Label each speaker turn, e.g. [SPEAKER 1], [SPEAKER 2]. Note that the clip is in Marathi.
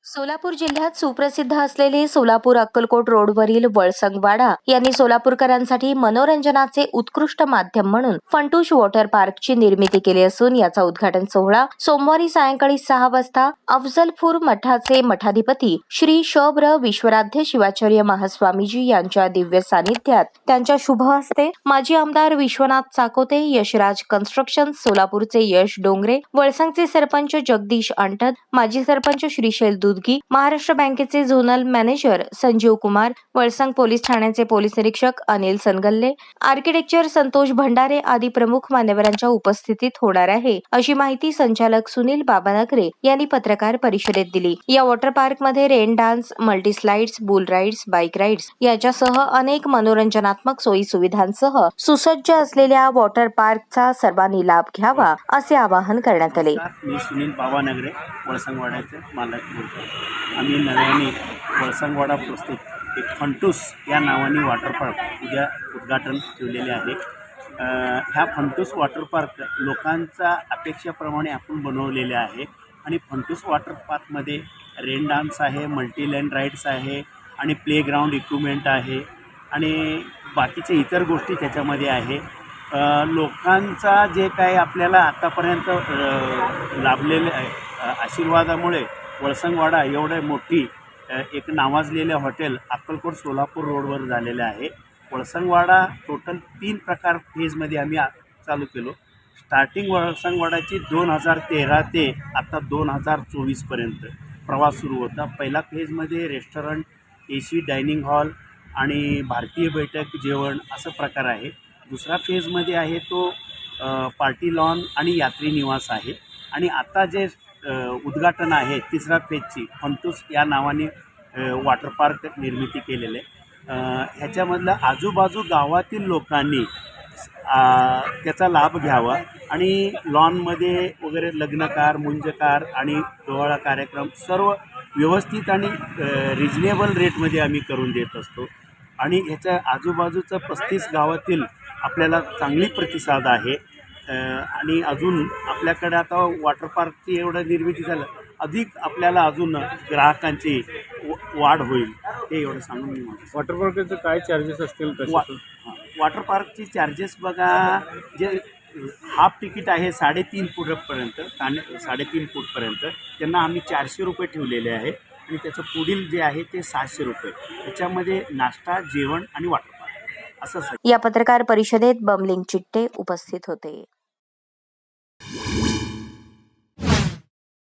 [SPEAKER 1] सोलापूर जिल्ह्यात सुप्रसिद्ध असलेले सोलापूर अक्कलकोट रोडवरील वळसंगवाडा यांनी सोलापूरकरांसाठी मनोरंजनाचे उत्कृष्ट माध्यम म्हणून फंटूश वॉटर पार्कची निर्मिती केली असून याचा उद्घाटन सोहळा सोमवारी सायंकाळी 6 वाजता अफजलपूर मठाचे मठाधिपती श्री शब्र विश्वराध्य शिवाचार्य महास्वामीजी यांच्या दिव्य सानिध्यात त्यांच्या शुभ हस्ते माजी आमदार विश्वनाथ चाकोते, यशराज कन्स्ट्रक्शन सोलापूरचे यश डोंगरे, वळसंगचे सरपंच जगदीश अंटद, माजी सरपंच श्रीशैल दुधगी, महाराष्ट्र बँकेचे zonal manager Sanjeev Kumar, Valsang police ठाण्याचे पोलीस निरीक्षक अनिल सनगल्ले, आर्किटेक्चर संतोष भंडारे आदी प्रमुख मान्यवरांच्या उपस्थितीत होणार आहे, अशी माहिती संचालक सुनील बाबानगरे यांनी पत्रकार परिषदेत दिली। या वॉटर पार्क मध्ये rain dance, multi slides, boule rides, bike rides याच्यासह अनेक मनोरंजनात्मक सोयी सुविधांसह सुसज्ज असलेल्या वॉटर पार्कचा सर्वांनी लाभ घ्यावा असे आवाहन करण्यात आले।
[SPEAKER 2] मी सुनील बाबानगरे, वळसंगवाड्याचे मालक बोलतो। आम्ही नव्याने वळसंगवाडा प्रस्तुत एक फंटूस या नावाने वॉटर पार्क उद्या उद्घाटन ठेवलेले आहे। ह्या फंटूस वॉटर पार्क लोकांच्या अपेक्षेप्रमाणे आपण बनवलेले आहे आणि फंटूस वॉटर पार्कमध्ये रेन डान्स आहे, मल्टी लँड राईड्स आहे आणि प्लेग्राऊंड इक्विपमेंट आहे आणि बाकीचे इतर गोष्टी त्याच्यामध्ये आहे। लोकांचा जे काही आपल्याला आतापर्यंत लाभलेले आशीर्वादामुळे वळसंगवाडा एवढे मोठी एक नावाजलेले हॉटेल अक्कलकोट सोलापूर रोडवर झालेले आहे। वळसंगवाडा टोटल 3 प्रकार फेजमध्ये आम्ही चालू केलो। स्टार्टिंग वळसंगवाडाची 2013 ते आता 2024 पर्यंत प्रवास सुरू होता। पहिला फेजमध्ये रेस्टॉरंट, AC डायनिंग हॉल आणि भारतीय बैठक जेवण असं प्रकार आहे। दुसरा फेजमध्ये आहे तो पार्टी लॉन आणि यात्री निवास आहे आणि आता जे उद्घाटन आहे तिसरा फेजची फंटूस या नावाने वॉटर पार्क निर्मिती केलेले। ह्याच्यामधलं आजूबाजू गावातील लोकांनी त्याचा लाभ घ्यावा आणि लॉनमध्ये वगैरे लग्नकार, मुंजकार आणि डोहाळा कार्यक्रम सर्व व्यवस्थित आणि रिजनेबल रेटमध्ये आम्ही करून देत असतो आणि ह्याच्या आजूबाजूचं 35 गावातील आपल्याला चांगली प्रतिसाद आहे आणि अजून आपल्याकडे आता वॉटर पार्कची एवढं निर्मिती झालं, अधिक आपल्याला अजून ग्राहकांची वाढ होईल हे एवढं सांगून मी म्हणतो।
[SPEAKER 3] वॉटर पार्कचे काय चार्जेस असतील?
[SPEAKER 2] वॉटर पार्कची चार्जेस बघा, जे हाफ तिकीट आहे 3.5 फूटपर्यंत, 3.5 फूटपर्यंत त्यांना आम्ही 400 रुपये ठेवलेले आहे आणि त्याचं पुढील जे आहे ते 600 रुपये। त्याच्यामध्ये नाश्ता, जेवण आणि वॉटर पार्क असं।
[SPEAKER 1] या पत्रकार परिषदेत बमलिंग चिट्टे उपस्थित होते।